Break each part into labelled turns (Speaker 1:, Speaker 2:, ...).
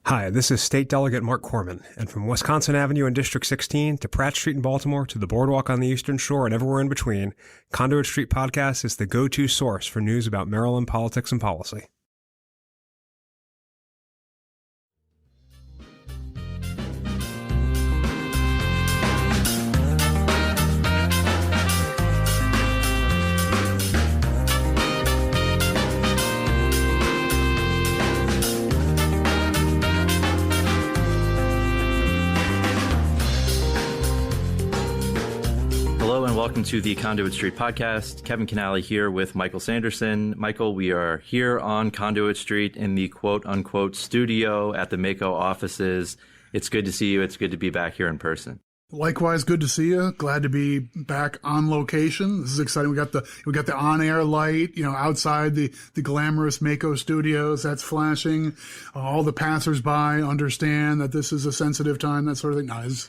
Speaker 1: Hi, this is State Delegate Mark Corman, and from Wisconsin Avenue in District 16 to Pratt Street in Baltimore to the Boardwalk on the Eastern Shore and everywhere in between, Conduit Street Podcast is the go-to source for news about Maryland politics and policy.
Speaker 2: Welcome to the Conduit Street Podcast. Kevin Kinnally here with Michael Sanderson. Michael, we are here on Conduit Street in the quote-unquote studio at the MACo offices. It's good to see you. It's good to be back here in person.
Speaker 3: Likewise, good to see you. Glad to be back on location. This is exciting. We got the on-air light, outside the glamorous MACo studios. That's flashing. All the passersby understand that this is a sensitive time. That sort of thing. No, it's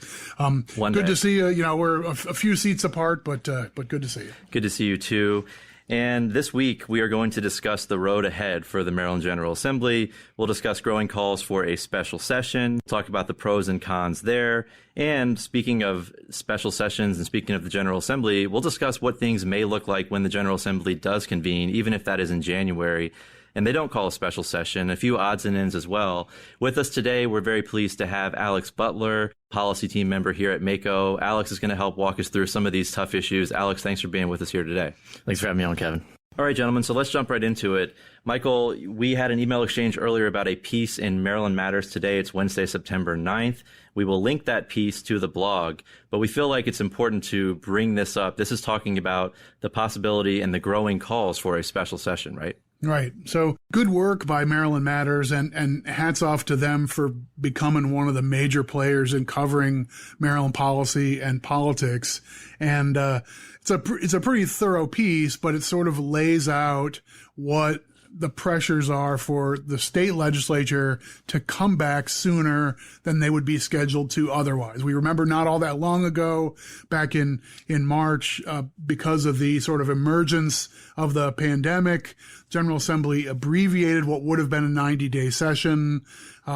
Speaker 3: good to see you. We're a few seats apart, but good to see you. Good
Speaker 2: to see you too. And this week, we are going to discuss the road ahead for the Maryland General Assembly. We'll discuss growing calls for a special session, talk about the pros and cons there. And speaking of special sessions and speaking of the General Assembly, we'll discuss what things may look like when the General Assembly does convene, even if that is in January. And they don't call a special session, a few odds and ends as well. With us today, we're very pleased to have Alex Butler, policy team member here at MACo. Alex is going to help walk us through some of these tough issues. Alex, thanks for being with us here today.
Speaker 4: Thanks for having me on, Kevin.
Speaker 2: All right, gentlemen, so let's jump right into it. Michael, we had an email exchange earlier about a piece in Maryland Matters today. It's Wednesday, September 9th. We will link that piece to the blog, but we feel like it's important to bring this up. This is talking about the possibility and the growing calls for a special session, right?
Speaker 3: Right. So good work by Maryland Matters, and hats off to them for becoming one of the major players in covering Maryland policy and politics. And it's a pretty thorough piece, but it sort of lays out what the pressures are for the state legislature to come back sooner than they would be scheduled to otherwise. We remember not all that long ago, back in March, because of the sort of emergence of the pandemic, General Assembly abbreviated what would have been a 90-day session,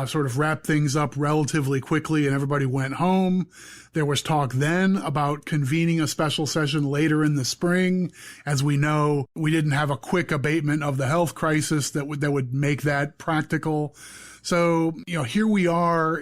Speaker 3: sort of wrapped things up relatively quickly, and everybody went home. There was talk then about convening a special session later in the spring. As we know, we didn't have a quick abatement of the health crisis that would make that practical. So, here we are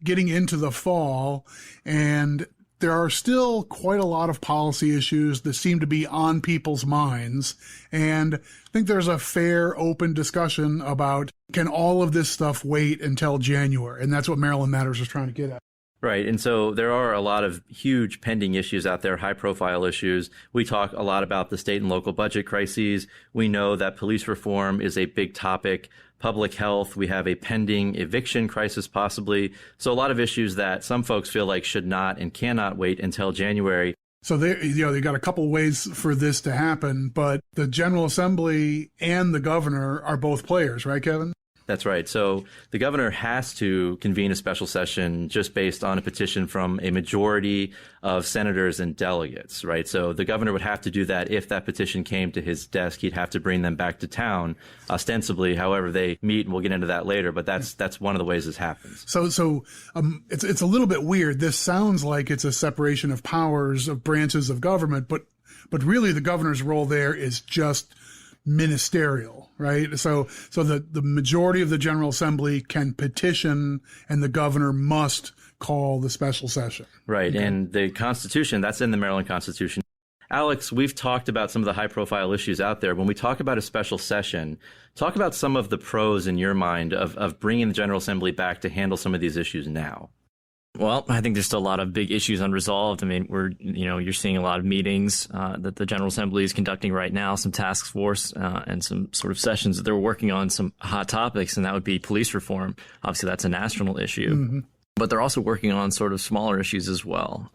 Speaker 3: getting into the fall, and there are still quite a lot of policy issues that seem to be on people's minds. And I think there's a fair, open discussion about, can all of this stuff wait until January? And that's what Maryland Matters is trying to get at.
Speaker 2: Right. And so there are a lot of huge pending issues out there, high profile issues. We talk a lot about the state and local budget crises. We know that police reform is a big topic. Public health, we have a pending eviction crisis possibly. So a lot of issues that some folks feel like should not and cannot wait until January.
Speaker 3: So they got a couple ways for this to happen, but the General Assembly and the governor are both players, right, Kevin?
Speaker 2: That's right. So the governor has to convene a special session just based on a petition from a majority of senators and delegates, right? So the governor would have to do that. If that petition came to his desk, he'd have to bring them back to town, ostensibly, however they meet, and we'll get into that later. But that's one of the ways this happens.
Speaker 3: So it's a little bit weird. This sounds like it's a separation of powers of branches of government, but really the governor's role there is just ministerial, right? So the majority of the General Assembly can petition, and the governor must call the special session.
Speaker 2: Right. Okay. And the Constitution, that's in the Maryland Constitution. Alex, we've talked about some of the high profile issues out there. When we talk about a special session, talk about some of the pros in your mind of bringing the General Assembly back to handle some of these issues now.
Speaker 4: Well, I think there's still a lot of big issues unresolved. I mean, you're seeing a lot of meetings that the General Assembly is conducting right now, some task force and some sort of sessions that they're working on some hot topics, and that would be police reform. Obviously, that's a national issue. Mm-hmm. But they're also working on sort of smaller issues as well.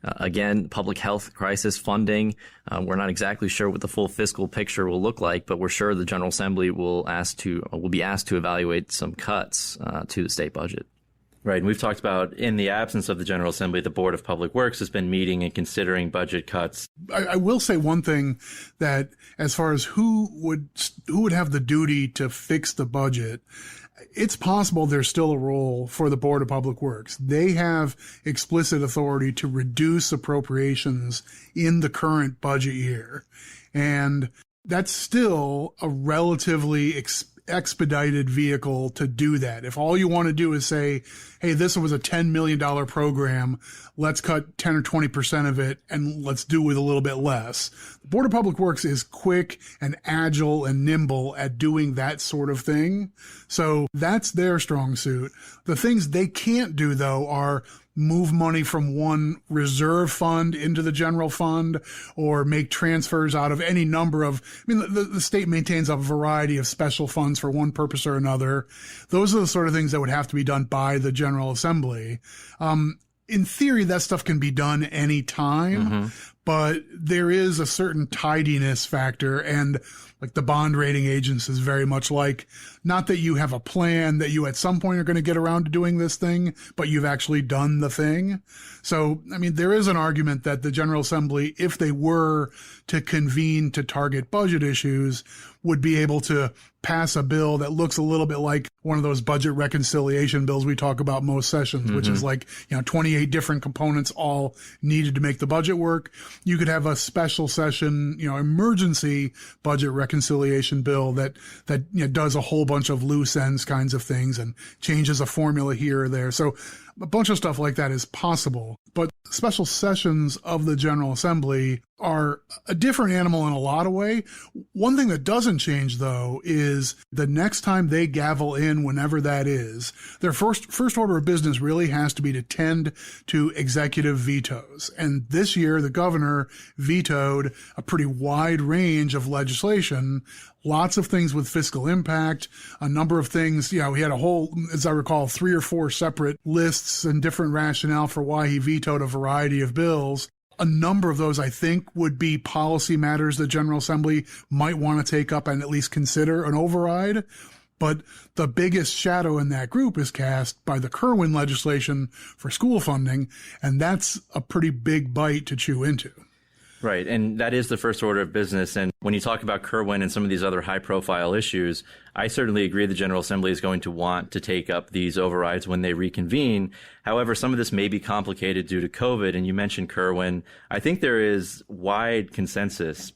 Speaker 4: Again, public health crisis funding. We're not exactly sure what the full fiscal picture will look like, but we're sure the General Assembly will be asked to evaluate some cuts to the state budget.
Speaker 2: Right. And we've talked about, in the absence of the General Assembly, the Board of Public Works has been meeting and considering budget cuts.
Speaker 3: I will say one thing, that as far as who would have the duty to fix the budget, it's possible there's still a role for the Board of Public Works. They have explicit authority to reduce appropriations in the current budget year. And that's still a relatively expedited vehicle to do that. If all you want to do is say, hey, this was a $10 million program, let's cut 10 or 20% of it and let's do with a little bit less. The Board of Public Works is quick and agile and nimble at doing that sort of thing. So that's their strong suit. The things they can't do, though, are move money from one reserve fund into the general fund or make transfers out of any number of, the state maintains a variety of special funds for one purpose or another. Those are the sort of things that would have to be done by the General Assembly. In theory, that stuff can be done any time, but there is a certain tidiness factor, and like the bond rating agents is very much like, not that you have a plan that you at some point are going to get around to doing this thing, but you've actually done the thing. So, there is an argument that the General Assembly, if they were to convene to target budget issues, would be able to pass a bill that looks a little bit like one of those budget reconciliation bills we talk about most sessions, which is like, 28 different components all needed to make the budget work. You could have a special session, emergency budget reconciliation bill that does a whole bunch of loose ends kinds of things and changes a formula here or there. So a bunch of stuff like that is possible. But special sessions of the General Assembly are a different animal in a lot of ways. One thing that doesn't change, though, is the next time they gavel in, whenever that is, their first order of business really has to be to tend to executive vetoes. And this year, the governor vetoed a pretty wide range of legislation, lots of things with fiscal impact, a number of things. We had a whole, as I recall, 3 or 4 separate lists and different rationale for why he vetoed a variety of bills. A number of those, I think, would be policy matters the General Assembly might want to take up and at least consider an override. But the biggest shadow in that group is cast by the Kerwin legislation for school funding, and that's a pretty big bite to chew into.
Speaker 2: Right, and that is the first order of business. And when you talk about Kerwin and some of these other high-profile issues, I certainly agree the General Assembly is going to want to take up these overrides when they reconvene. However, some of this may be complicated due to COVID, and you mentioned Kerwin. I think there is broad consensus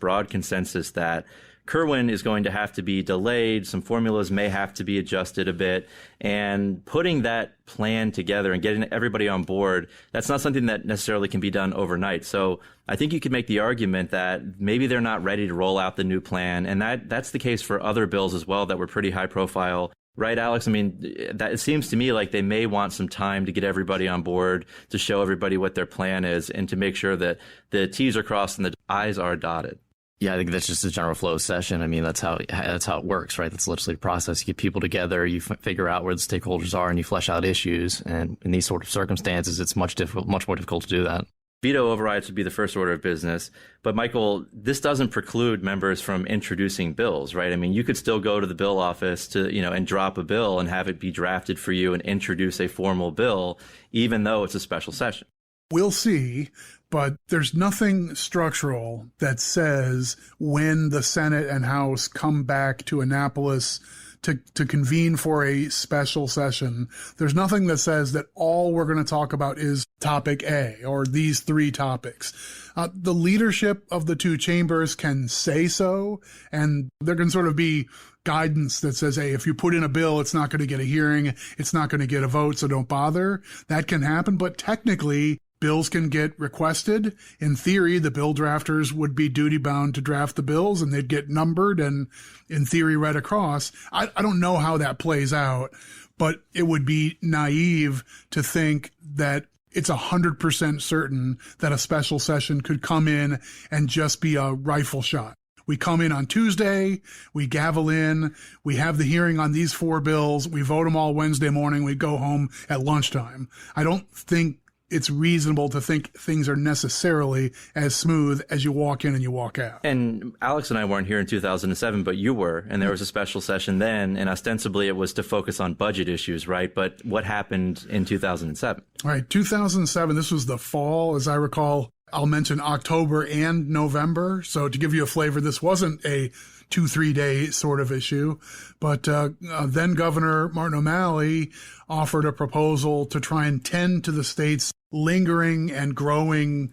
Speaker 2: that Kerwin is going to have to be delayed. Some formulas may have to be adjusted a bit. And putting that plan together and getting everybody on board, that's not something that necessarily can be done overnight. So I think you could make the argument that maybe they're not ready to roll out the new plan. And that's the case for other bills as well that were pretty high profile. Right, Alex? That it seems to me like they may want some time to get everybody on board, to show everybody what their plan is, and to make sure that the T's are crossed and the I's are dotted.
Speaker 4: Yeah, I think that's just a general flow of session. That's how it works, right? That's the legislative process. You get people together, you figure out where the stakeholders are, and you flesh out issues. And in these sort of circumstances, it's much more difficult to do that.
Speaker 2: Veto overrides would be the first order of business. But Michael, this doesn't preclude members from introducing bills, right? You could still go to the bill office to, and drop a bill and have it be drafted for you and introduce a formal bill, even though it's a special session.
Speaker 3: We'll see, but there's nothing structural that says when the Senate and House come back to Annapolis to convene for a special session, there's nothing that says that all we're going to talk about is topic A or these 3 topics. The leadership of the 2 chambers can say so, and there can sort of be guidance that says, hey, if you put in a bill, it's not going to get a hearing, it's not going to get a vote, so don't bother. That can happen, but technically, bills can get requested. In theory, the bill drafters would be duty-bound to draft the bills, and they'd get numbered and, in theory, read across. I don't know how that plays out, but it would be naive to think that it's 100% certain that a special session could come in and just be a rifle shot. We come in on Tuesday, we gavel in, we have the hearing on these 4 bills, we vote them all Wednesday morning, we go home at lunchtime. I don't think it's reasonable to think things are necessarily as smooth as you walk in and you walk out. And
Speaker 2: Alex and I weren't here in 2007, but you were, and there was a special session then, and ostensibly it was to focus on budget issues, right? But what happened in 2007?
Speaker 3: Right, 2007, this was the fall, as I recall. I'll mention October and November. So to give you a flavor, this wasn't a 2-3 day sort of issue. But then Governor Martin O'Malley offered a proposal to try and tend to the state's lingering and growing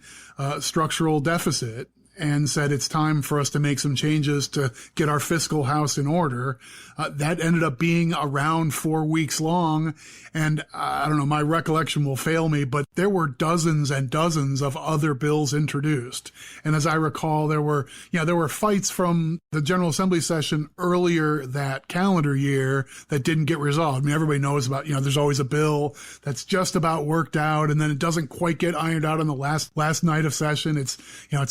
Speaker 3: structural deficit, and said it's time for us to make some changes to get our fiscal house in order. That ended up being around 4 weeks long. And I don't know, my recollection will fail me, but there were dozens and dozens of other bills introduced. And as I recall, there were fights from the General Assembly session earlier that calendar year that didn't get resolved. I mean, everybody knows about, there's always a bill that's just about worked out, and then it doesn't quite get ironed out on the last night of session. It's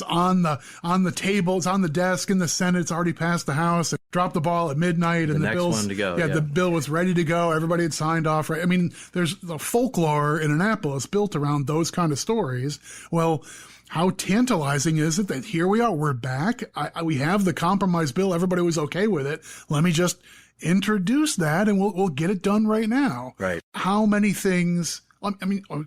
Speaker 3: on the table, it's on the desk in the Senate, it's already passed the House, it dropped the ball at midnight, and the
Speaker 2: next one to go.
Speaker 3: The bill was ready to go, everybody had signed off, right? I mean, there's the folklore in Annapolis built around those kind of stories. Well, how tantalizing is it that here we are, we're back, we have the compromise bill, everybody was okay with it, let me just introduce that and we'll get it done right now.
Speaker 2: Right.
Speaker 3: How many things,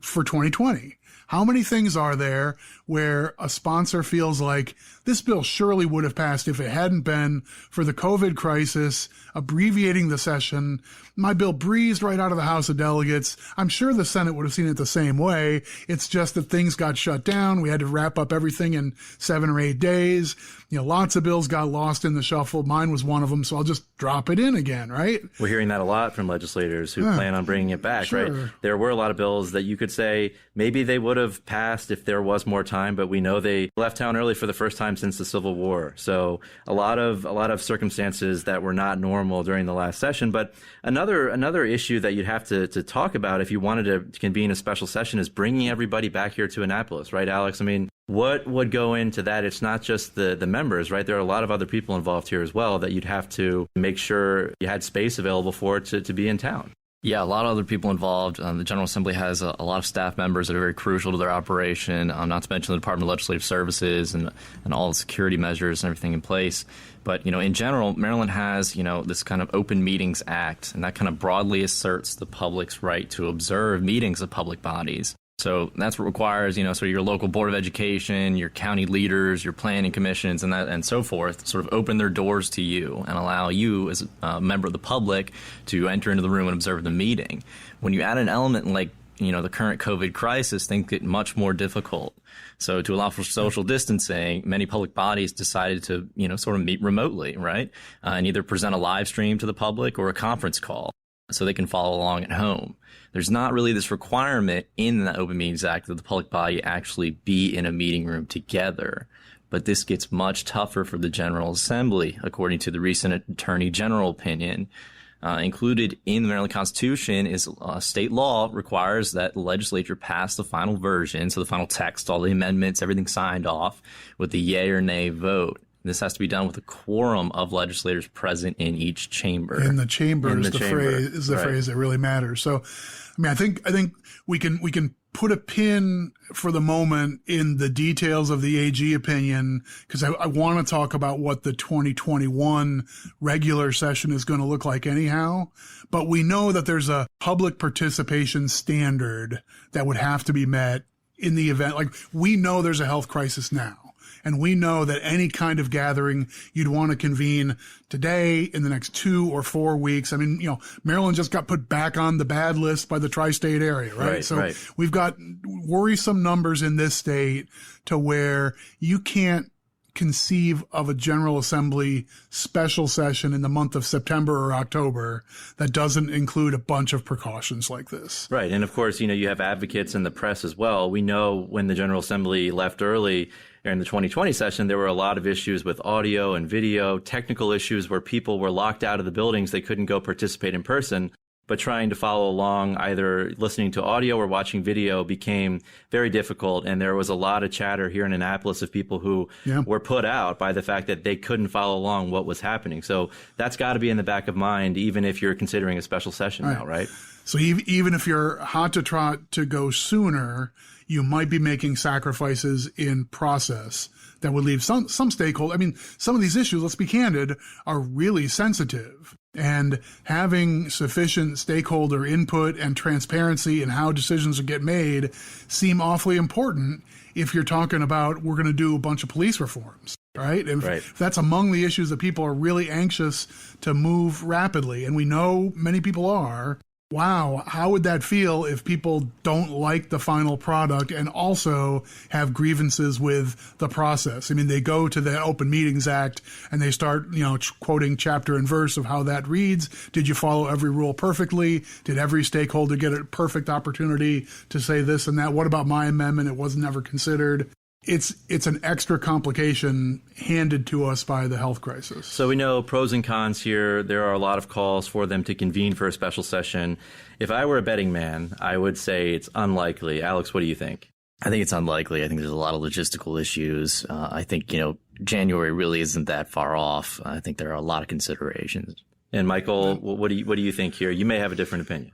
Speaker 3: for 2020, how many things are there where a sponsor feels like this bill surely would have passed if it hadn't been for the COVID crisis, abbreviating the session? My bill breezed right out of the House of Delegates. I'm sure the Senate would have seen it the same way. It's just that things got shut down. We had to wrap up everything in 7 or 8 days. Lots of bills got lost in the shuffle. Mine was one of them, so I'll just drop it in again, right?
Speaker 2: We're hearing that a lot from legislators who plan on bringing it back,
Speaker 3: sure.
Speaker 2: Right? There were a lot of bills that you could say maybe they would have passed if there was more time, but we know they left town early for the first time since the Civil War. So a lot of circumstances that were not normal during the last session. But another issue that you'd have to talk about if you wanted to convene a special session is bringing everybody back here to Annapolis, right, Alex? I mean, what would go into that? It's not just the members, right? There are a lot of other people involved here as well that you'd have to make sure you had space available for to be in town.
Speaker 4: Yeah, a lot of other people involved. The General Assembly has a lot of staff members that are very crucial to their operation, not to mention the Department of Legislative Services and all the security measures and everything in place. But, in general, Maryland has, this kind of Open Meetings Act, and that kind of broadly asserts the public's right to observe meetings of public bodies. So that's what requires, so your local Board of Education, your county leaders, your planning commissions, and so forth, sort of open their doors to you and allow you as a member of the public to enter into the room and observe the meeting. When you add an element like, the current COVID crisis, things get much more difficult. So to allow for social distancing, many public bodies decided to, sort of meet remotely, right? And either present a live stream to the public or a conference call so they can follow along at home. There's not really this requirement in the Open Meetings Act that the public body actually be in a meeting room together. But this gets much tougher for the General Assembly, according to the recent Attorney General opinion. Included in the Maryland Constitution is state law requires that the legislature pass the final version, so the final text, all the amendments, everything signed off with the yay or nay vote. This has to be done with a quorum of legislators present in each chamber.
Speaker 3: In the chamber is the phrase that really matters. So, I think we can put a pin for the moment in the details of the AG opinion, because I want to talk about what the 2021 regular session is going to look like anyhow. But we know that there's a public participation standard that would have to be met in the event. Like, we know there's a health crisis now. And we know that any kind of gathering you'd want to convene today, in the next 2 or 4 weeks. I mean, Maryland just got put back on the bad list by the tri-state area, right? So we've got worrisome numbers in this state to where you can't conceive of a General Assembly special session in the month of September or October that doesn't include a bunch of precautions like this.
Speaker 2: Right. And of course, you have advocates in the press as well. We know when the General Assembly left early in the 2020 session, there were a lot of issues with audio and video, technical issues where people were locked out of the buildings. They couldn't go participate in person, but trying to follow along, either listening to audio or watching video, became very difficult. And there was a lot of chatter here in Annapolis of people who were put out by the fact that they couldn't follow along what was happening. So that's got to be in the back of mind, even if you're considering a special session now, right?
Speaker 3: So even if you're hot to trot to go sooner, you might be making sacrifices in process that would leave some stakeholders. I mean, some of these issues, let's be candid, are really sensitive. And having sufficient stakeholder input and transparency in how decisions get made seem awfully important if you're talking about we're going to do a bunch of police reforms. right? And if that's among the issues that people are really anxious to move rapidly, and we know many people are, wow, how would that feel if people don't like the final product and also have grievances with the process? I mean, they go to the Open Meetings Act and they start, quoting chapter and verse of how that reads. Did you follow every rule perfectly? Did every stakeholder get a perfect opportunity to say this and that? What about my amendment? It was never considered. It's an extra complication handed to us by the health crisis.
Speaker 2: So we know pros and cons here. There are a lot of calls for them to convene for a special session. If I were a betting man, I would say it's unlikely. Alex, what do you think?
Speaker 4: I think it's unlikely. I think there's a lot of logistical issues. I think, January really isn't that far off. I think there are a lot of considerations.
Speaker 2: And Michael, what do you think here? You may have a different opinion.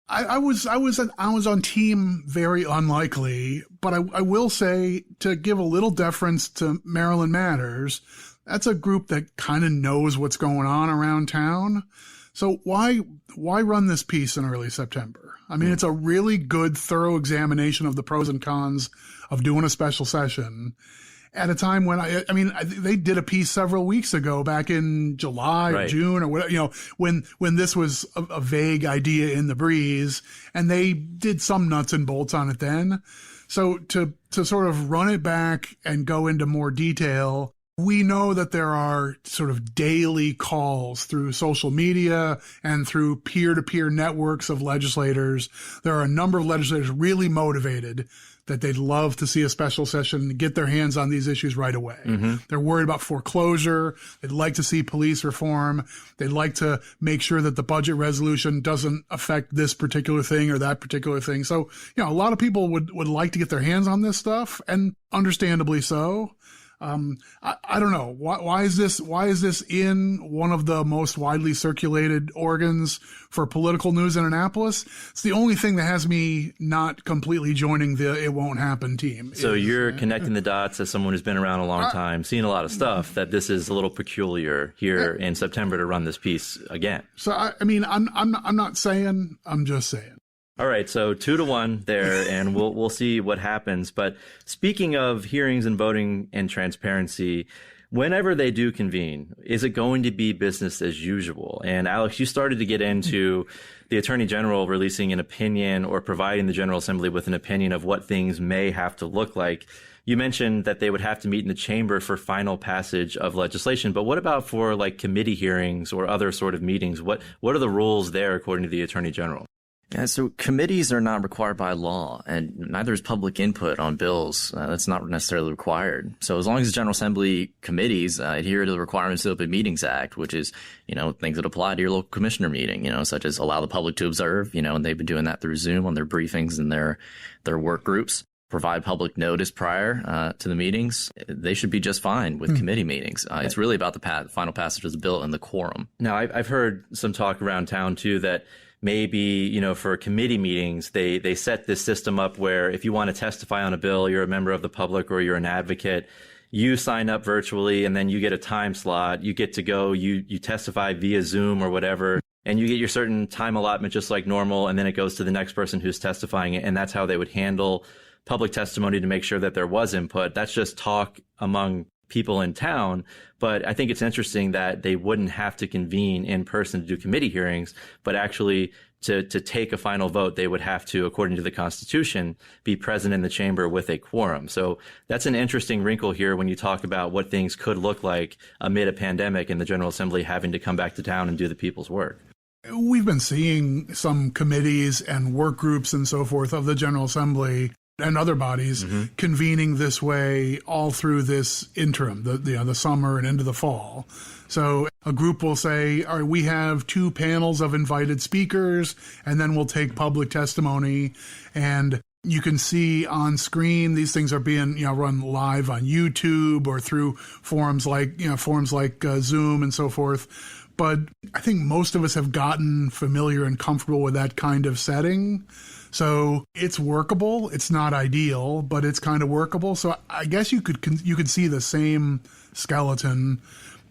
Speaker 3: I was on team very unlikely, but I will say, to give a little deference to Maryland Matters, that's a group that kind of knows what's going on around town. So why run this piece in early September? I mean, it's a really good, thorough examination of the pros and cons of doing a special session at a time when they did a piece several weeks ago, back in July or June or whatever, when this was a vague idea in the breeze, and they did some nuts and bolts on it then. So to sort of run it back and go into more detail, we know that there are sort of daily calls through social media and through peer-to-peer networks of legislators. There are a number of legislators really motivated that they'd love to see a special session and get their hands on these issues right away. Mm-hmm. They're worried about foreclosure. They'd like to see police reform. They'd like to make sure that the budget resolution doesn't affect this particular thing or that particular thing. So, a lot of people would like to get their hands on this stuff, and understandably so. I don't know. Why is this in one of the most widely circulated organs for political news in Annapolis? It's the only thing that has me not completely joining the "it won't happen" team.
Speaker 2: So you're connecting the dots as someone who's been around a long time, seeing a lot of stuff, that this is a little peculiar here in September to run this piece again.
Speaker 3: So I'm not saying, I'm just saying.
Speaker 2: All right, so 2-1 there, and we'll see what happens. But speaking of hearings and voting and transparency, whenever they do convene, is it going to be business as usual? And Alex, you started to get into the Attorney General releasing an opinion or providing the General Assembly with an opinion of what things may have to look like. You mentioned that they would have to meet in the chamber for final passage of legislation, but what about for like committee hearings or other sort of meetings? What are the rules there according to the Attorney General?
Speaker 4: Yeah, so committees are not required by law, and neither is public input on bills. That's not necessarily required. So as long as the General Assembly committees adhere to the requirements of the Open Meetings Act, which is, things that apply to your local commissioner meeting, such as allow the public to observe, and they've been doing that through Zoom on their briefings and their work groups, provide public notice prior to the meetings, they should be just fine with committee meetings. It's really about the final passage of the bill and the quorum.
Speaker 2: Now, I've heard some talk around town, too, that maybe, for committee meetings, they set this system up where if you want to testify on a bill, you're a member of the public or you're an advocate, you sign up virtually and then you get a time slot. You get to go, you testify via Zoom or whatever, and you get your certain time allotment just like normal, and then it goes to the next person who's testifying. And that's how they would handle public testimony to make sure that there was input. That's just talk among people in town. But I think it's interesting that they wouldn't have to convene in person to do committee hearings, but actually to take a final vote, they would have to, according to the Constitution, be present in the chamber with a quorum. So that's an interesting wrinkle here when you talk about what things could look like amid a pandemic and the General Assembly having to come back to town and do the people's work.
Speaker 3: We've been seeing some committees and work groups and so forth of the General Assembly and other bodies convening this way all through this interim, the summer and into the fall. So a group will say, all right, we have 2 panels of invited speakers, and then we'll take public testimony. And you can see on screen, these things are being run live on YouTube or through forums like Zoom and so forth. But I think most of us have gotten familiar and comfortable with that kind of setting. So it's workable. It's not ideal, but it's kind of workable. So I guess you could see the same skeleton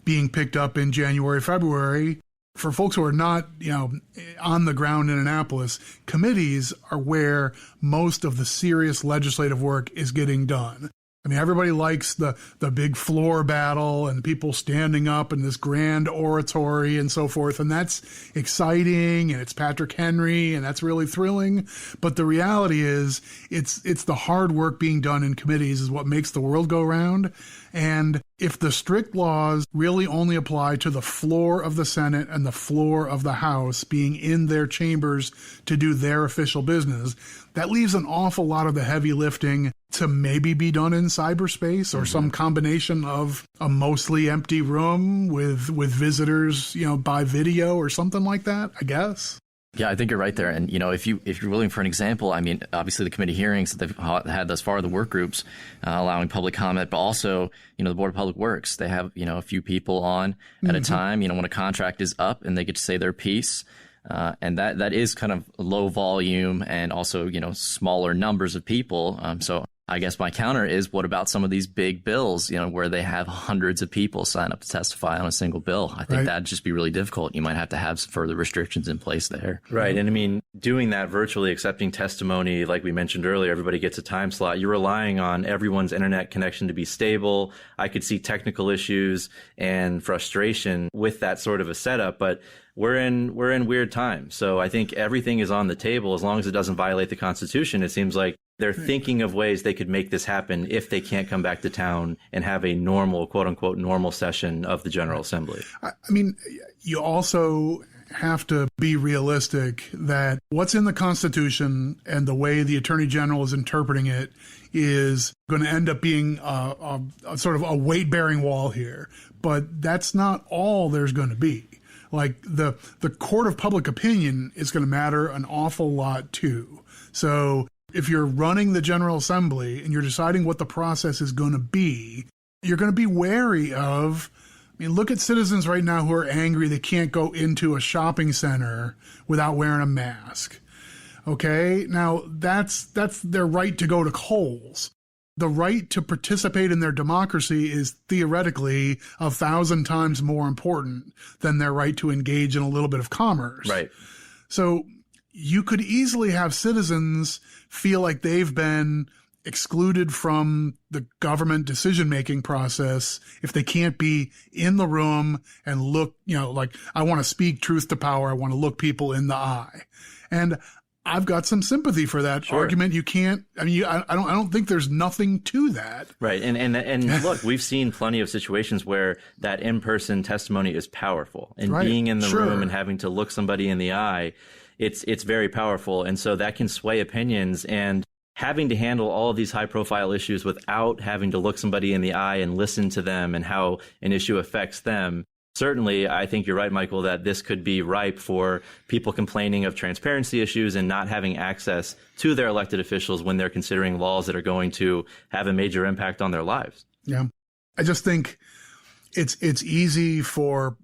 Speaker 3: being picked up in January, February. For folks who are not, on the ground in Annapolis, committees are where most of the serious legislative work is getting done. I mean, everybody likes the big floor battle and people standing up in this grand oratory and so forth. And that's exciting, and it's Patrick Henry, and that's really thrilling. But the reality is it's the hard work being done in committees is what makes the world go round. And if the strict laws really only apply to the floor of the Senate and the floor of the House being in their chambers to do their official business, that leaves an awful lot of the heavy lifting to maybe be done in cyberspace or some combination of a mostly empty room with visitors, by video or something like that, I guess.
Speaker 4: Yeah, I think you're right there. And, if you're willing for an example, I mean, obviously the committee hearings that they've had thus far, the work groups allowing public comment, but also, the Board of Public Works, they have, a few people on at a time, when a contract is up and they get to say their piece. And that is kind of low volume and also, smaller numbers of people. So I guess my counter is, what about some of these big bills, where they have hundreds of people sign up to testify on a single bill? I think that'd just be really difficult. You might have to have some further restrictions in place there.
Speaker 2: Right. And I mean, doing that virtually, accepting testimony, like we mentioned earlier, everybody gets a time slot. You're relying on everyone's internet connection to be stable. I could see technical issues and frustration with that sort of a setup, but we're in weird times. So I think everything is on the table as long as it doesn't violate the Constitution. It seems like they're thinking of ways they could make this happen if they can't come back to town and have a normal, quote unquote, normal session of the General Assembly.
Speaker 3: I mean, you also have to be realistic that what's in the Constitution and the way the Attorney General is interpreting it is going to end up being a sort of a weight-bearing wall here. But that's not all there's going to be. Like the court of public opinion is going to matter an awful lot too. So if you're running the General Assembly and you're deciding what the process is going to be, you're going to be wary of, look at citizens right now who are angry they can't go into a shopping center without wearing a mask. Okay? Now, that's their right to go to Kohl's. The right to participate in their democracy is theoretically 1,000 times more important than their right to engage in a little bit of commerce.
Speaker 2: Right.
Speaker 3: So you could easily have citizens feel like they've been excluded from the government decision-making process if they can't be in the room and look, like, I want to speak truth to power. I want to look people in the eye. And I've got some sympathy for that argument. You can't, I don't think there's nothing to that.
Speaker 2: Right. And look, we've seen plenty of situations where that in-person testimony is powerful, and being in the room and having to look somebody in the eye, it's very powerful. And so that can sway opinions, and having to handle all of these high profile issues without having to look somebody in the eye and listen to them and how an issue affects them. Certainly, I think you're right, Michael, that this could be ripe for people complaining of transparency issues and not having access to their elected officials when they're considering laws that are going to have a major impact on their lives.
Speaker 3: Yeah. I just think it's easy for,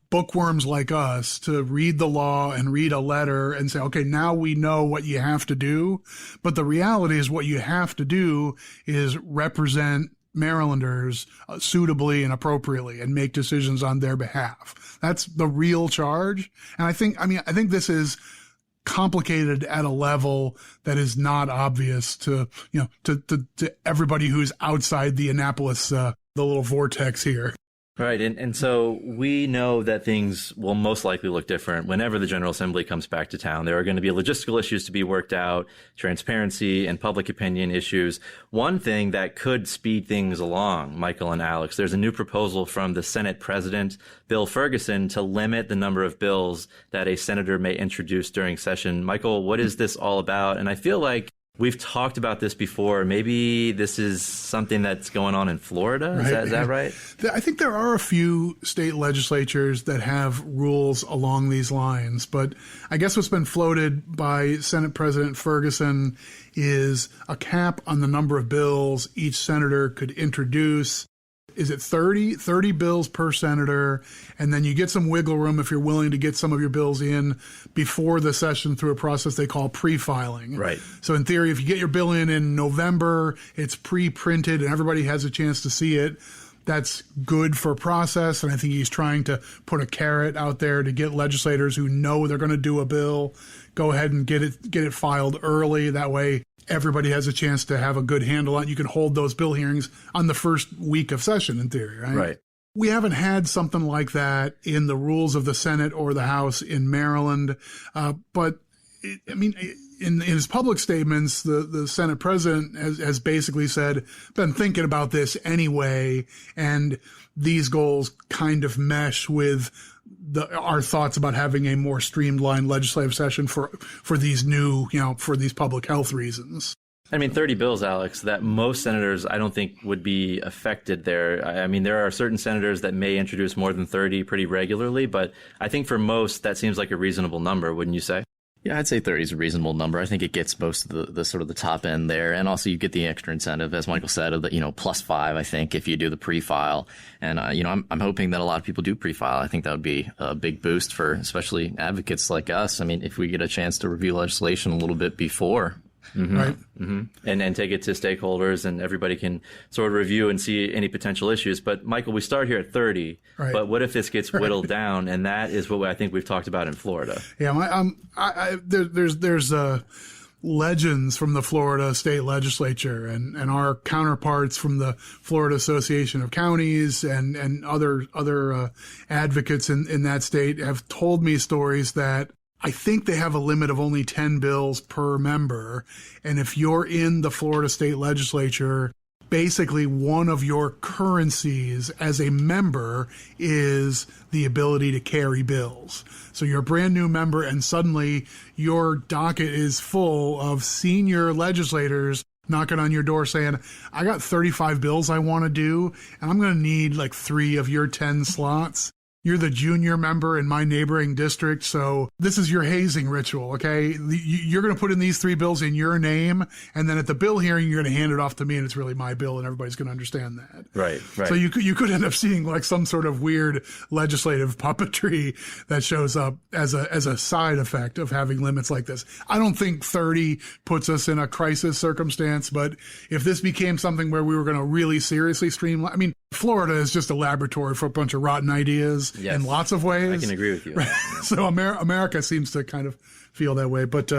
Speaker 3: bookworms like us to read the law and read a letter and say, okay, now we know what you have to do. But the reality is what you have to do is represent Marylanders suitably and appropriately and make decisions on their behalf. That's the real charge. And I think this is complicated at a level that is not obvious to everybody who's outside the Annapolis, the little vortex here.
Speaker 2: Right. And so we know that things will most likely look different whenever the General Assembly comes back to town. There are going to be logistical issues to be worked out, transparency and public opinion issues. One thing that could speed things along, Michael and Alex, there's a new proposal from the Senate President, Bill Ferguson, to limit the number of bills that a senator may introduce during session. Michael, what is this all about? And I feel like we've talked about this before. Maybe this is something that's going on in Florida. Is that right?
Speaker 3: I think there are a few state legislatures that have rules along these lines. But I guess what's been floated by Senate President Ferguson is a cap on the number of bills each senator could introduce. Is it 30 bills per senator? And then you get some wiggle room if you're willing to get some of your bills in before the session through a process they call pre-filing.
Speaker 2: Right.
Speaker 3: So in theory, if you get your bill in November, it's pre-printed and everybody has a chance to see it. That's good for process. And I think he's trying to put a carrot out there to get legislators who know they're going to do a bill, go ahead and get it filed early. That way everybody has a chance to have a good handle on it. You can hold those bill hearings on the first week of session in theory, right?
Speaker 2: Right.
Speaker 3: We haven't had something like that in the rules of the Senate or the House in Maryland. In his public statements, the Senate president has basically said, been thinking about this anyway, and these goals kind of mesh with our thoughts about having a more streamlined legislative session for these new, for these public health reasons.
Speaker 2: 30 bills, Alex, that most senators, I don't think, would be affected there. There are certain senators that may introduce more than 30 pretty regularly, but I think for most, that seems like a reasonable number, wouldn't you say?
Speaker 4: Yeah, I'd say 30 is a reasonable number. I think it gets most of the sort of the top end there. And also you get the extra incentive, as Michael said, of the, +5, I think, if you do the pre-file. And, I'm hoping that a lot of people do pre-file. I think that would be a big boost for especially advocates like us. If we get a chance to review legislation a little bit before.
Speaker 3: Mm-hmm. Right.
Speaker 2: Mm-hmm. And take it to stakeholders, and everybody can sort of review and see any potential issues. But Michael, we start here at 30, right. But what if this gets whittled down? And that is what I think we've talked about in Florida.
Speaker 3: Yeah, there's legends from the Florida state legislature and our counterparts from the Florida Association of Counties and other advocates in that state have told me stories that I think they have a limit of only 10 bills per member. And if you're in the Florida state legislature, basically one of your currencies as a member is the ability to carry bills. So you're a brand new member and suddenly your docket is full of senior legislators knocking on your door saying, I got 35 bills I want to do, and I'm going to need like 3 of your 10 slots. You're the junior member in my neighboring district, so this is your hazing ritual, okay? You're going to put in these 3 bills in your name, and then at the bill hearing, you're going to hand it off to me, and it's really my bill, and everybody's going to understand that.
Speaker 2: Right.
Speaker 3: So you could end up seeing like some sort of weird legislative puppetry that shows up as a side effect of having limits like this. I don't think 30 puts us in a crisis circumstance, but if this became something where we were going to really seriously streamline, Florida is just a laboratory for a bunch of rotten ideas in lots of ways.
Speaker 2: I can agree with you.
Speaker 3: Right? So America seems to kind of feel that way. But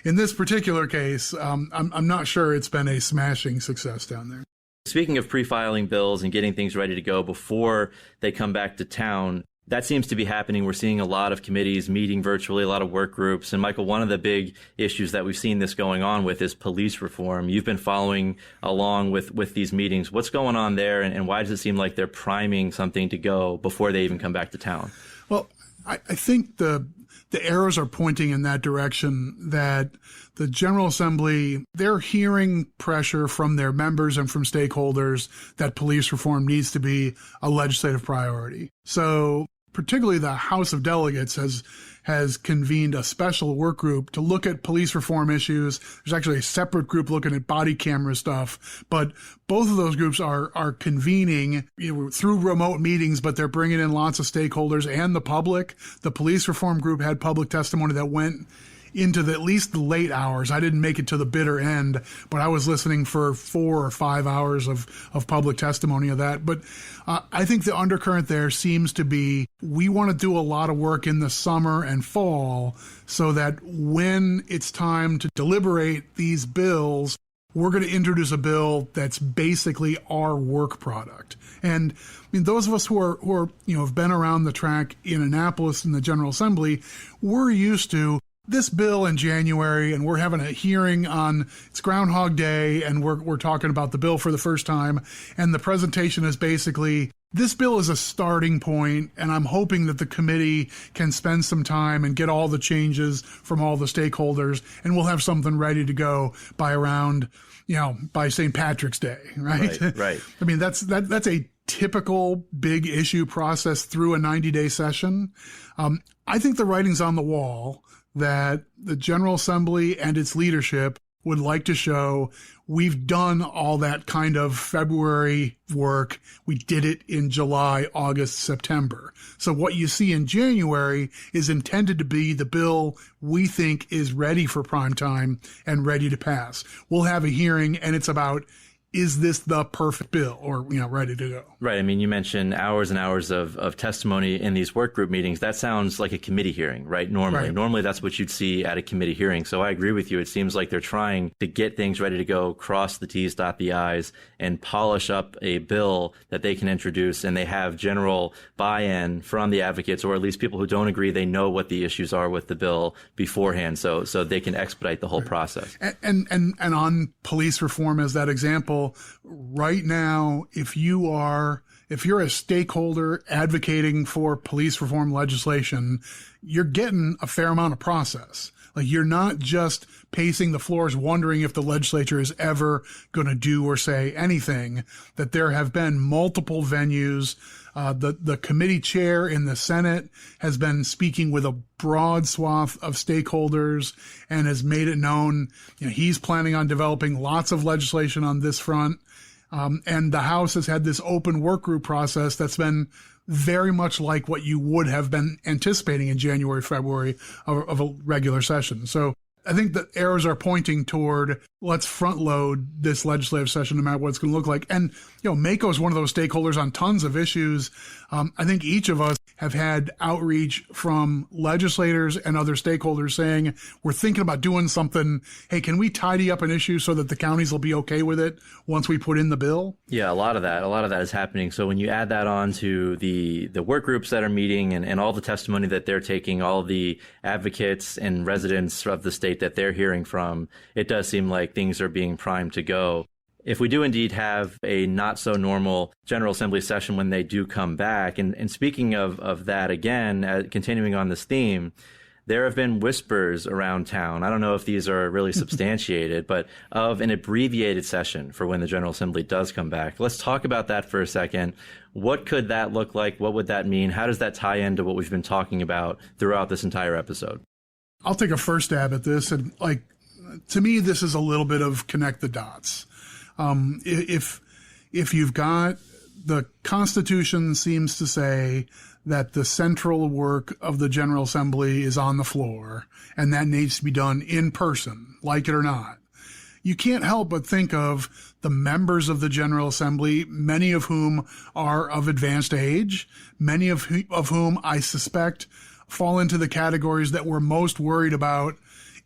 Speaker 3: in this particular case, I'm not sure it's been a smashing success down there.
Speaker 2: Speaking of pre-filing bills and getting things ready to go before they come back to town, that seems to be happening. We're seeing a lot of committees meeting virtually, a lot of work groups. And Michael, one of the big issues that we've seen this going on with is police reform. You've been following along with these meetings. What's going on there, and why does it seem like they're priming something to go before they even come back to town?
Speaker 3: Well, I think the arrows are pointing in that direction, that the General Assembly, they're hearing pressure from their members and from stakeholders that police reform needs to be a legislative priority. So particularly the House of Delegates has convened a special work group to look at police reform issues. There's actually a separate group looking at body camera stuff, but both of those groups are convening through remote meetings, but they're bringing in lots of stakeholders and the public. The police reform group had public testimony that went into at least the late hours. I didn't make it to the bitter end, but I was listening for 4 or 5 hours of public testimony of that. But I think the undercurrent there seems to be, we want to do a lot of work in the summer and fall so that when it's time to deliberate these bills, we're going to introduce a bill that's basically our work product. And those of us who are have been around the track in Annapolis in the General Assembly, we're used to this bill in January, and we're having a hearing on it's Groundhog Day, and we're talking about the bill for the first time, and the presentation is basically, this bill is a starting point, and I'm hoping that the committee can spend some time and get all the changes from all the stakeholders, and we'll have something ready to go by around, by St. Patrick's Day, right?
Speaker 2: Right.
Speaker 3: That's a typical big issue process through a 90-day session. I think the writing's on the wall that the General Assembly and its leadership would like to show we've done all that kind of February work. We did it in July, August, September. So what you see in January is intended to be the bill we think is ready for prime time and ready to pass. We'll have a hearing, and it's about is this the perfect bill or, ready to go?
Speaker 2: Right. I mean, you mentioned hours and hours of testimony in these work group meetings. That sounds like a committee hearing, right? Normally that's what you'd see at a committee hearing. So I agree with you. It seems like they're trying to get things ready to go, cross the T's, dot the I's, and polish up a bill that they can introduce. And they have general buy-in from the advocates, or at least people who don't agree. They know what the issues are with the bill beforehand, so they can expedite the whole process.
Speaker 3: And on police reform as that example, right now, if you're a stakeholder advocating for police reform legislation, you're getting a fair amount of process. Like, you're not just pacing the floors wondering if the legislature is ever going to do or say anything, that there have been multiple venues. The committee chair in the Senate has been speaking with a broad swath of stakeholders and has made it known, he's planning on developing lots of legislation on this front. And the House has had this open work group process that's been very much like what you would have been anticipating in January, February of a regular session. So I think the arrows are pointing toward, let's front load this legislative session no matter what it's going to look like. And, MACo is one of those stakeholders on tons of issues. I think each of us have had outreach from legislators and other stakeholders saying, we're thinking about doing something. Hey, can we tidy up an issue so that the counties will be okay with it once we put in the bill?
Speaker 2: Yeah, a lot of that is happening. So when you add that on to the work groups that are meeting and all the testimony that they're taking, all the advocates and residents of the state that they're hearing from, it does seem like things are being primed to go. If we do indeed have a not so normal General Assembly session when they do come back, and speaking of that again, continuing on this theme, there have been whispers around town. I don't know if these are really substantiated, but of an abbreviated session for when the General Assembly does come back. Let's talk about that for a second. What could that look like? What would that mean? How does that tie into what we've been talking about throughout this entire episode?
Speaker 3: I'll take a first stab at this. And to me, this is a little bit of connect the dots. If you've got, the Constitution seems to say that the central work of the General Assembly is on the floor, and that needs to be done in person, like it or not. You can't help but think of the members of the General Assembly, many of whom are of advanced age, many of whom I suspect fall into the categories that we're most worried about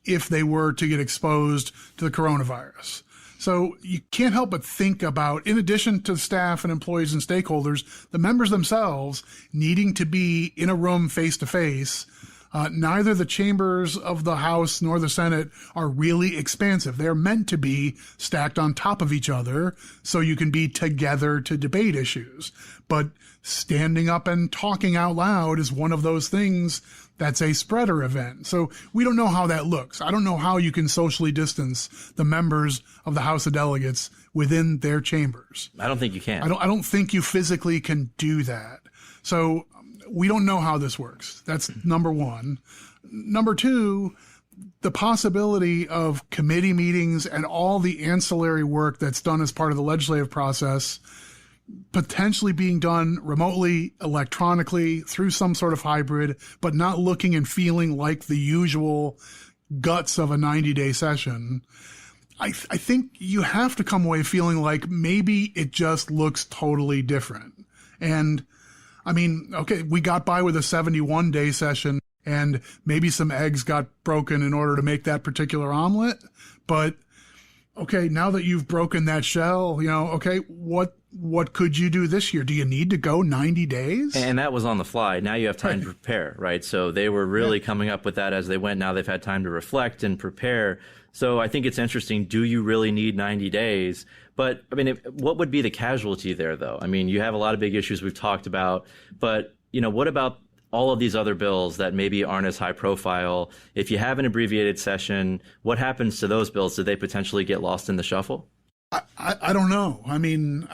Speaker 3: if they were to get exposed to the coronavirus. So you can't help but think about, in addition to staff and employees and stakeholders, the members themselves needing to be in a room face to face. Neither the chambers of the House nor the Senate are really expansive. They're meant to be stacked on top of each other so you can be together to debate issues. But standing up and talking out loud is one of those things that's a spreader event. So we don't know how that looks. I don't know how you can socially distance the members of the House of Delegates within their chambers.
Speaker 2: I don't think you can.
Speaker 3: I don't think you physically can do that. So we don't know how this works. That's number one. Number two, the possibility of committee meetings and all the ancillary work that's done as part of the legislative process potentially being done remotely, electronically, through some sort of hybrid, but not looking and feeling like the usual guts of a 90-day session. I think you have to come away feeling like maybe it just looks totally different. And I mean, okay, we got by with a 71-day session and maybe some eggs got broken in order to make that particular omelet. But okay, now that you've broken that shell, okay, what could you do this year? Do you need to go 90 days?
Speaker 2: And that was on the fly. Now you have time to prepare, right? So they were really coming up with that as they went. Now they've had time to reflect and prepare. So I think it's interesting. Do you really need 90 days? But I mean, what would be the casualty there, though? I mean, you have a lot of big issues we've talked about, but what about all of these other bills that maybe aren't as high profile? If you have an abbreviated session, what happens to those bills? Do they potentially get lost in the shuffle?
Speaker 3: I don't know. I mean,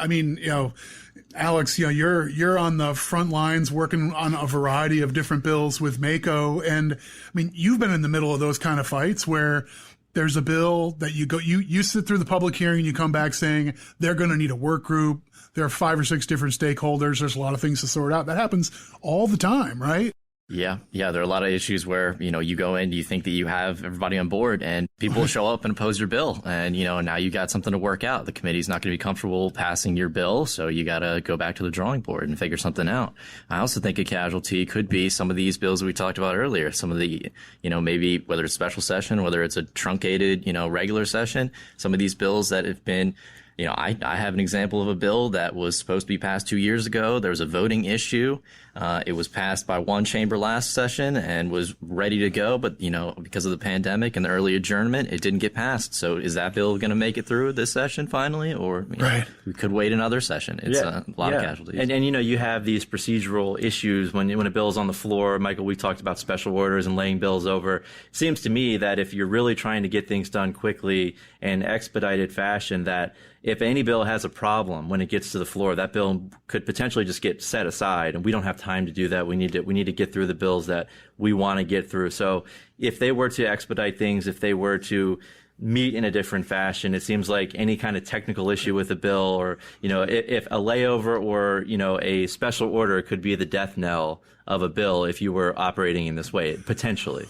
Speaker 3: Alex, you're on the front lines working on a variety of different bills with MACo. And I mean, you've been in the middle of those kind of fights where there's a bill that you sit through the public hearing and you come back saying they're going to need a work group. There are 5 or 6 different stakeholders. There's a lot of things to sort out. That happens all the time, right?
Speaker 4: Yeah. There are a lot of issues where, you go in, you think that you have everybody on board and people show up and oppose your bill. And, now you got something to work out. The committee's not going to be comfortable passing your bill. So you got to go back to the drawing board and figure something out. I also think a casualty could be some of these bills that we talked about earlier. Some of the, maybe whether it's special session, whether it's a truncated, regular session, some of these bills that have been I have an example of a bill that was supposed to be passed 2 years ago. There was a voting issue. It was passed by one chamber last session and was ready to go. But, because of the pandemic and the early adjournment, it didn't get passed. So is that bill going to make it through this session finally? Or
Speaker 3: right.
Speaker 4: We could wait another session. It's a lot of casualties.
Speaker 2: And you have these procedural issues when a bill's on the floor. Michael, we talked about special orders and laying bills over. It seems to me that if you're really trying to get things done quickly in expedited fashion, that if any bill has a problem when it gets to the floor, that bill could potentially just get set aside, and we don't have time to do that. We need to get through the bills that we want to get through. So if they were to expedite things, if they were to meet in a different fashion, it seems like any kind of technical issue with a bill, or if a layover or a special order could be the death knell of a bill if you were operating in this way, potentially.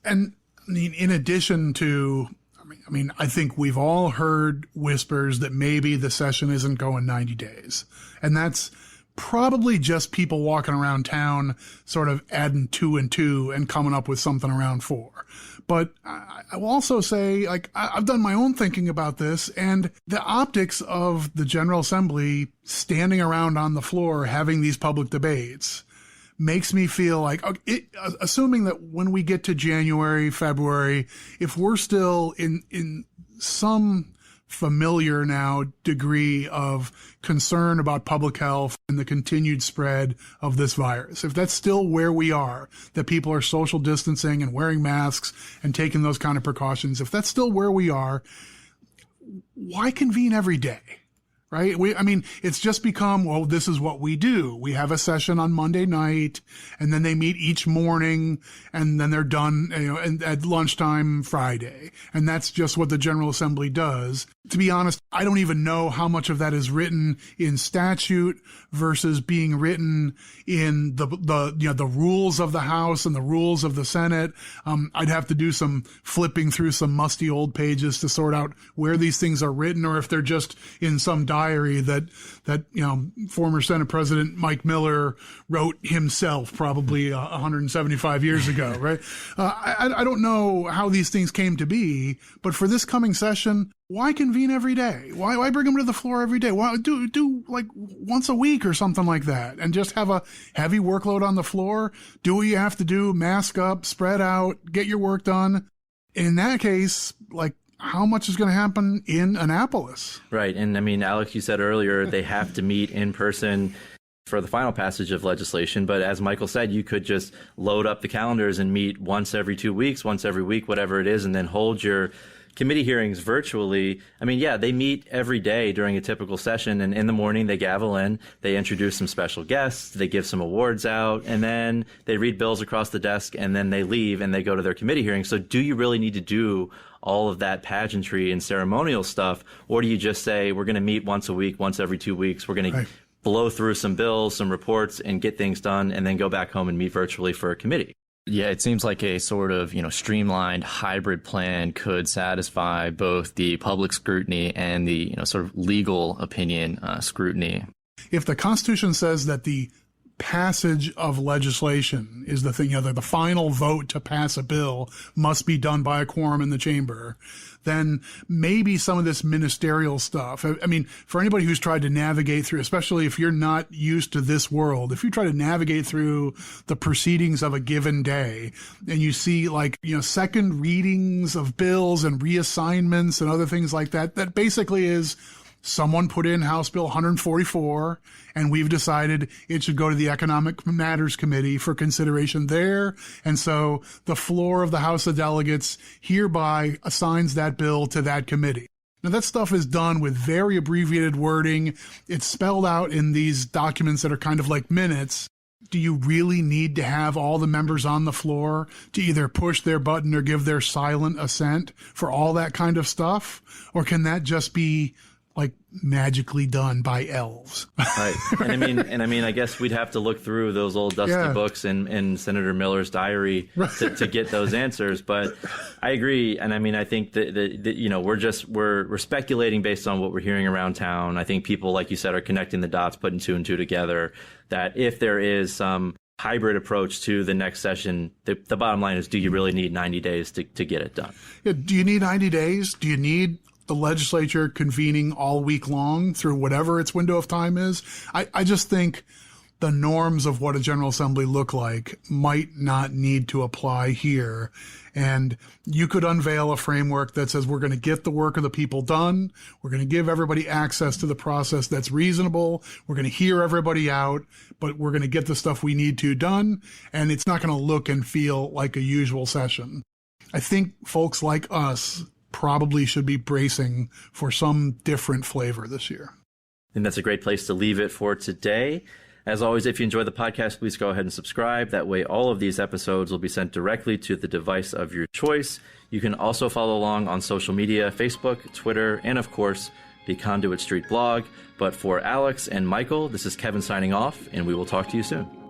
Speaker 3: In addition to, I think we've all heard whispers that maybe the session isn't going 90 days. And that's probably just people walking around town sort of adding 2 and 2 and coming up with something around 4. But I will also say, I've done my own thinking about this, and the optics of the General Assembly standing around on the floor having these public debates makes me feel like, assuming that when we get to January, February, if we're still in some familiar now degree of concern about public health and the continued spread of this virus, if that's still where we are, that people are social distancing and wearing masks and taking those kind of precautions, if that's still where we are, why convene every day? Right? It's just become, well, this is what we do. We have a session on Monday night, and then they meet each morning, and then they're done, at lunchtime Friday. And that's just what the General Assembly does. To be honest, I don't even know how much of that is written in statute versus being written in the rules of the House and the rules of the Senate. I'd have to do some flipping through some musty old pages to sort out where these things are written, or if they're just in some diary that former Senate President Mike Miller wrote himself probably 175 years ago, right? I don't know how these things came to be, but for this coming session, why convene every day? Why bring them to the floor every day? Why do like once a week or something like that, and just have a heavy workload on the floor? Do what you have to do, mask up, spread out, get your work done. In that case, how much is going to happen in Annapolis? Right.
Speaker 2: And Alex, you said earlier they have to meet in person for the final passage of legislation. But as Michael said, you could just load up the calendars and meet once every 2 weeks, once every week, whatever it is, and then hold your committee hearings virtually. They meet every day during a typical session, and in the morning they gavel in, they introduce some special guests, they give some awards out, and then they read bills across the desk, and then they leave and they go to their committee hearings. So do you really need to do all of that pageantry and ceremonial stuff, or do you just say, we're going to meet once a week, once every 2 weeks, we're going to blow through some bills, some reports, and get things done, and then go back home and meet virtually for a committee?
Speaker 4: Yeah, it seems like a sort of, streamlined hybrid plan could satisfy both the public scrutiny and the, sort of legal opinion scrutiny.
Speaker 3: If the Constitution says that the passage of legislation is the thing, the final vote to pass a bill must be done by a quorum in the chamber, then maybe some of this ministerial stuff, for anybody who's tried to navigate through, especially if you're not used to this world, if you try to navigate through the proceedings of a given day and you see second readings of bills and reassignments and other things like that, that basically is someone put in House Bill 144, and we've decided it should go to the Economic Matters Committee for consideration there. And so the floor of the House of Delegates hereby assigns that bill to that committee. Now, that stuff is done with very abbreviated wording. It's spelled out in these documents that are kind of like minutes. Do you really need to have all the members on the floor to either push their button or give their silent assent for all that kind of stuff? Or can that just be like magically done by elves.
Speaker 2: Right. And I mean, I guess we'd have to look through those old dusty books in Senator Miller's diary to get those answers. But I agree. And I mean, I think that you know, we're speculating based on what we're hearing around town. I think people, like you said, are connecting the dots, putting two and two together, that if there is some hybrid approach to the next session, the bottom line is, do you really need 90 days to get it done?
Speaker 3: Yeah, do you need 90 days? Do you need the legislature convening all week long through whatever its window of time is? I just think the norms of what a General Assembly look like might not need to apply here. And you could unveil a framework that says we're going to get the work of the people done. We're going to give everybody access to the process that's reasonable. We're going to hear everybody out, but we're going to get the stuff we need to done. And it's not going to look and feel like a usual session. I think folks like us probably should be bracing for some different flavor this year.
Speaker 2: And that's a great place to leave it for today. As always, if you enjoy the podcast, please go ahead and subscribe. That way, all of these episodes will be sent directly to the device of your choice. You can also follow along on social media, Facebook, Twitter, and of course, the Conduit Street blog. But for Alex and Michael, this is Kevin signing off, and we will talk to you soon.